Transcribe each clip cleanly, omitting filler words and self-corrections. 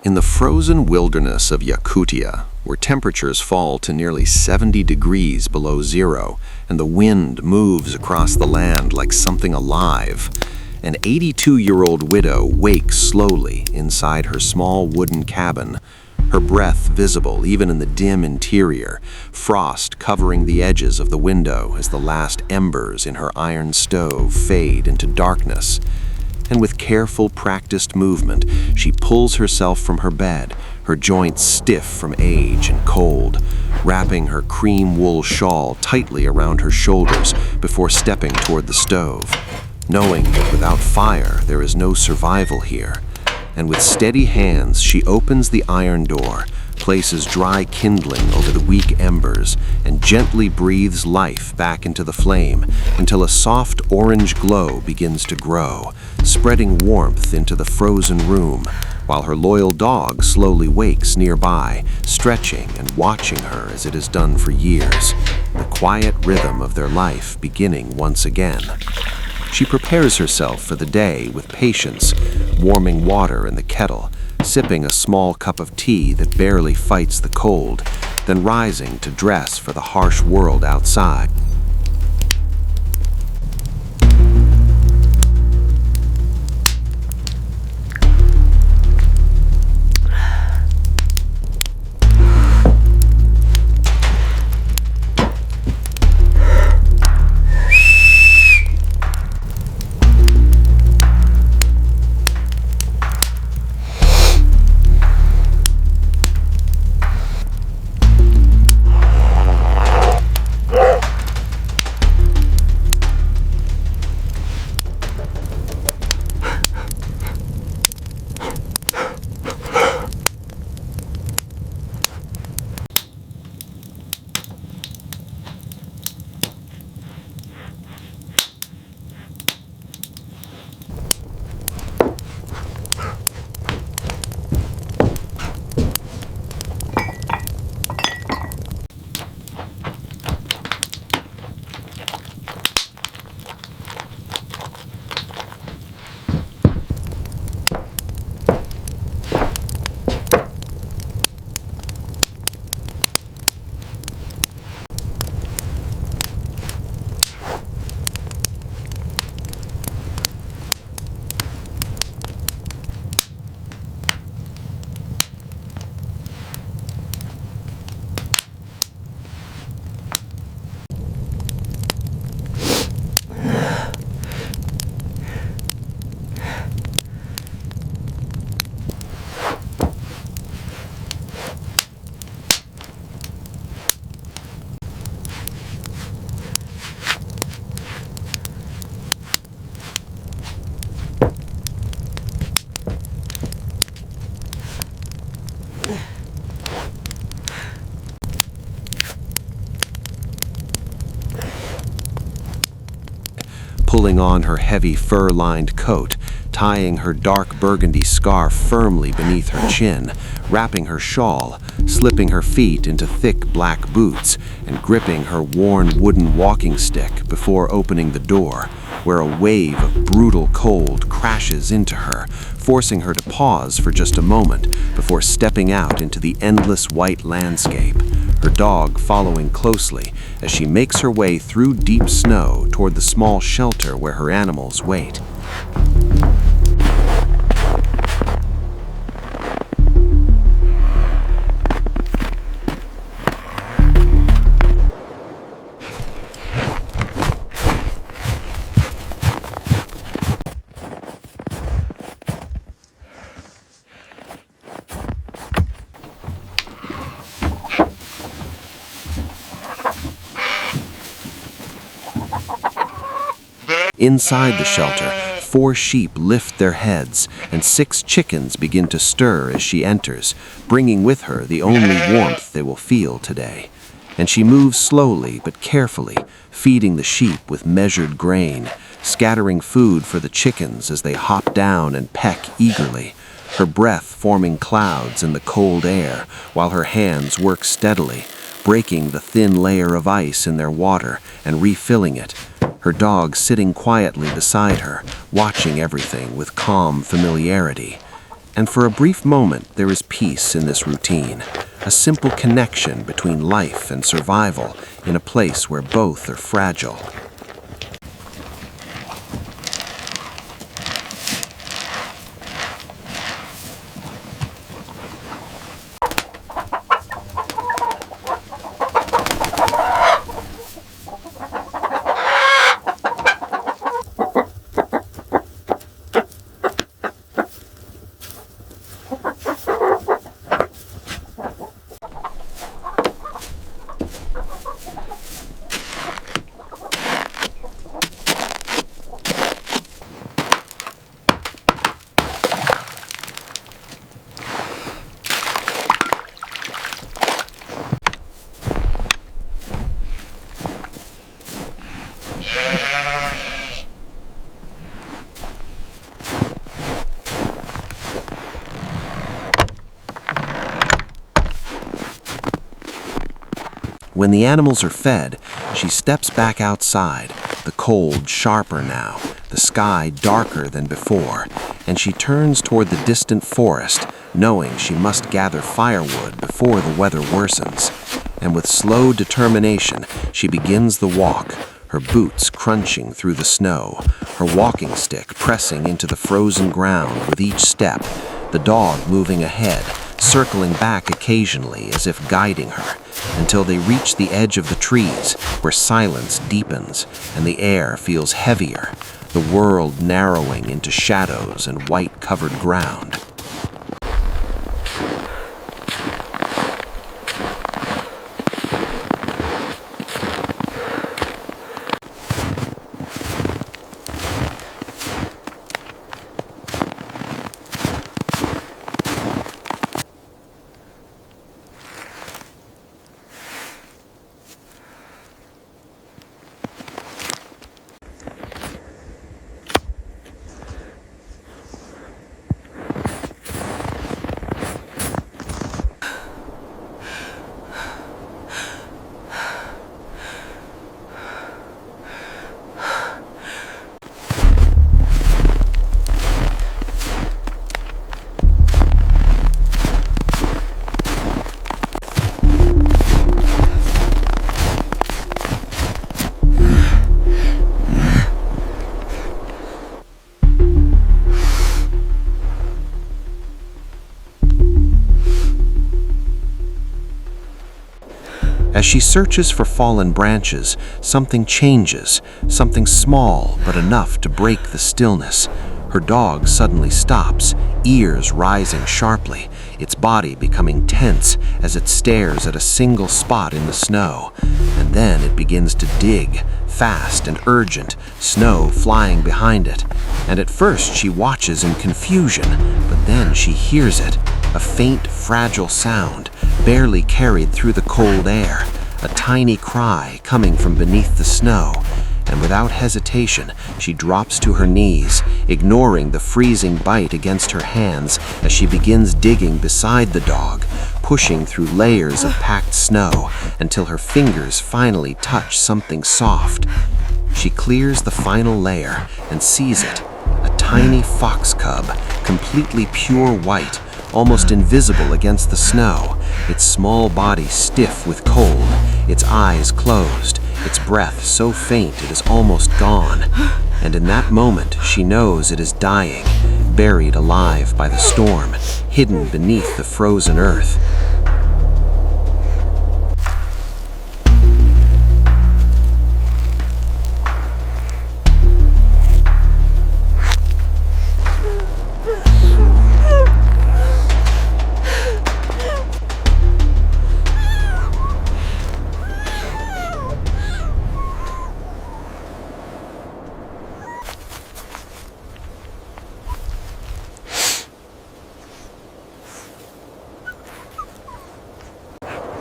In the frozen wilderness of Yakutia, where temperatures fall to nearly 70 degrees below zero and the wind moves across the land like something alive, an 82-year-old widow wakes slowly inside her small wooden cabin, her breath visible even in the dim interior, frost covering the edges of the window as the last embers in her iron stove fade into darkness. And with careful, practiced movement, she pulls herself from her bed, her joints stiff from age and cold, wrapping her cream wool shawl tightly around her shoulders before stepping toward the stove, knowing that without fire there is no survival here. And with steady hands, she opens the iron door, places dry kindling over the weak embers, and gently breathes life back into the flame until a soft orange glow begins to grow, spreading warmth into the frozen room, while her loyal dog slowly wakes nearby, stretching and watching her as it has done for years, the quiet rhythm of their life beginning once again. She prepares herself for the day with patience, warming water in the kettle, sipping a small cup of tea that barely fights the cold, then rising to dress for the harsh world outside. Pulling on her heavy fur-lined coat, tying her dark burgundy scarf firmly beneath her chin, wrapping her shawl, slipping her feet into thick black boots, and gripping her worn wooden walking stick before opening the door, where a wave of brutal cold crashes into her, forcing her to pause for just a moment before stepping out into the endless white landscape, her dog following closely as she makes her way through deep snow toward the small shelter where her animals wait. Inside the shelter, 4 sheep lift their heads, and 6 chickens begin to stir as she enters, bringing with her the only warmth they will feel today. And she moves slowly but carefully, feeding the sheep with measured grain, scattering food for the chickens as they hop down and peck eagerly, her breath forming clouds in the cold air, while her hands work steadily, breaking the thin layer of ice in their water and refilling it, her dog sitting quietly beside her, watching everything with calm familiarity. And for a brief moment, there is peace in this routine, a simple connection between life and survival in a place where both are fragile. When the animals are fed, she steps back outside, the cold sharper now, the sky darker than before, and she turns toward the distant forest, knowing she must gather firewood before the weather worsens. And with slow determination, she begins the walk, her boots crunching through the snow, her walking stick pressing into the frozen ground with each step, the dog moving ahead, circling back occasionally as if guiding her, until they reach the edge of the trees, where silence deepens and the air feels heavier, the world narrowing into shadows and white-covered ground. As she searches for fallen branches, something changes, something small but enough to break the stillness. Her dog suddenly stops, ears rising sharply, its body becoming tense as it stares at a single spot in the snow. And then it begins to dig, fast and urgent, snow flying behind it. And at first she watches in confusion, but then she hears it, a faint, fragile sound, barely carried through the cold air, a tiny cry coming from beneath the snow. And without hesitation, she drops to her knees, ignoring the freezing bite against her hands as she begins digging beside the dog, pushing through layers of packed snow until her fingers finally touch something soft. She clears the final layer and sees it, a tiny fox cub, completely pure white, almost invisible against the snow, its small body stiff with cold, its eyes closed, its breath so faint it is almost gone. And in that moment, she knows it is dying, buried alive by the storm, hidden beneath the frozen earth.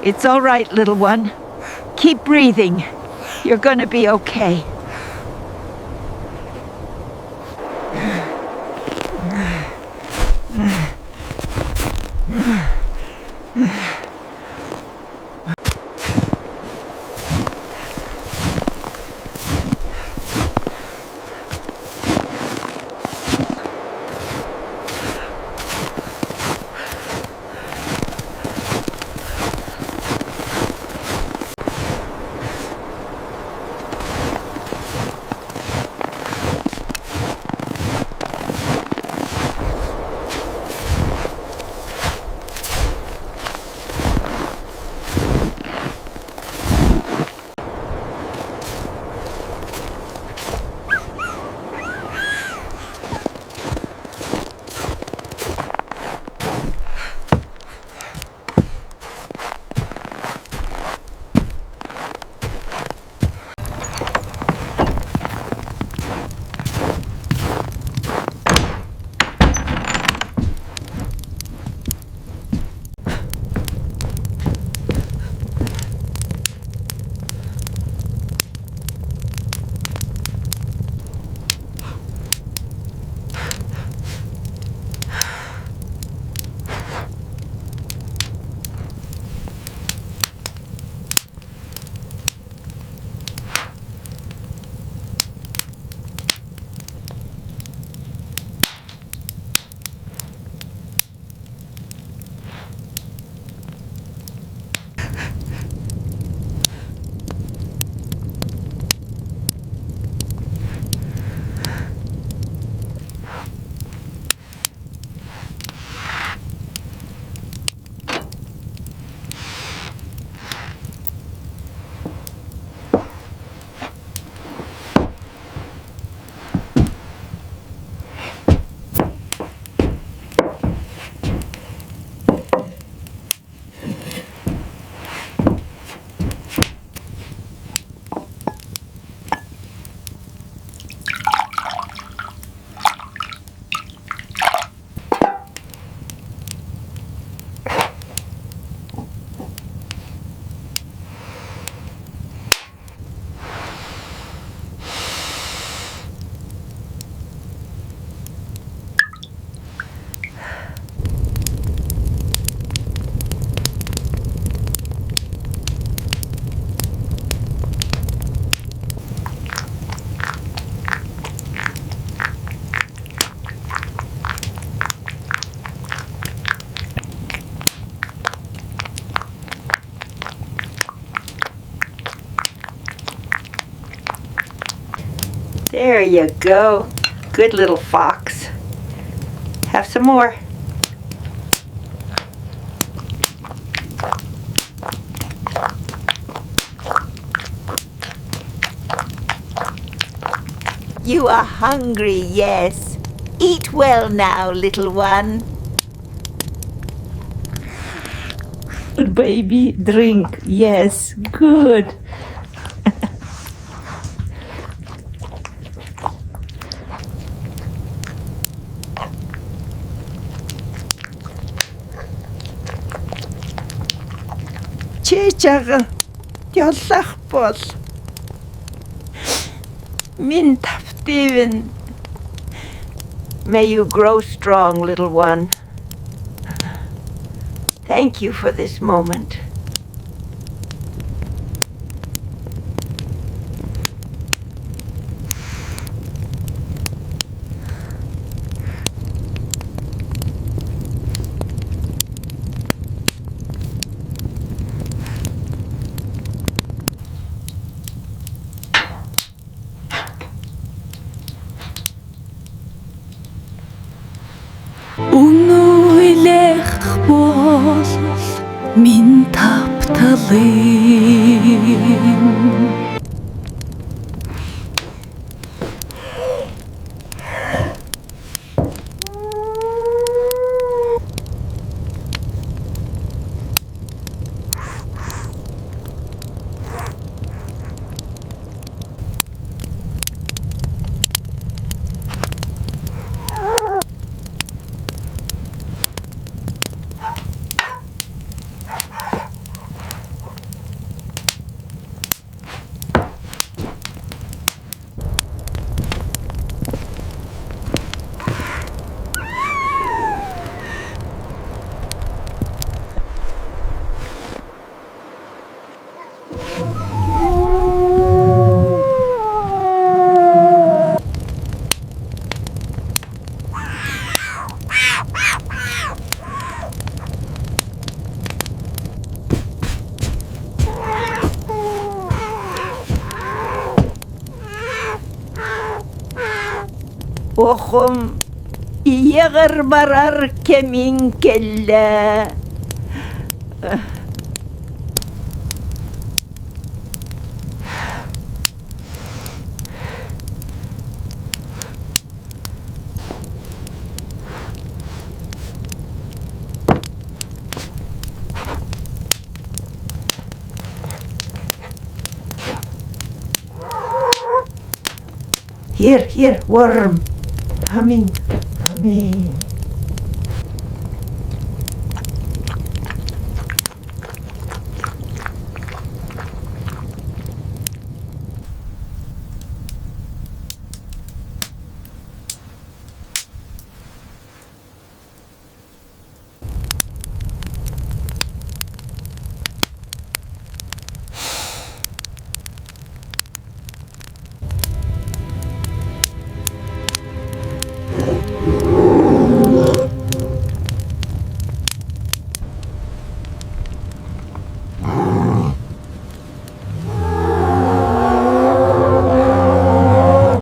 It's all right, little one. Keep breathing. You're gonna be okay. There you go. Good little fox. Have some more. You are hungry, yes. Eat well now, little one. Good baby, drink. Yes, good. Чечага яллах бол min taftивен. May you grow strong, little one. Thank you for this moment. Өнөөлөх бол min тавталын Охом иегер барар кемин келле. Here, worm. Coming.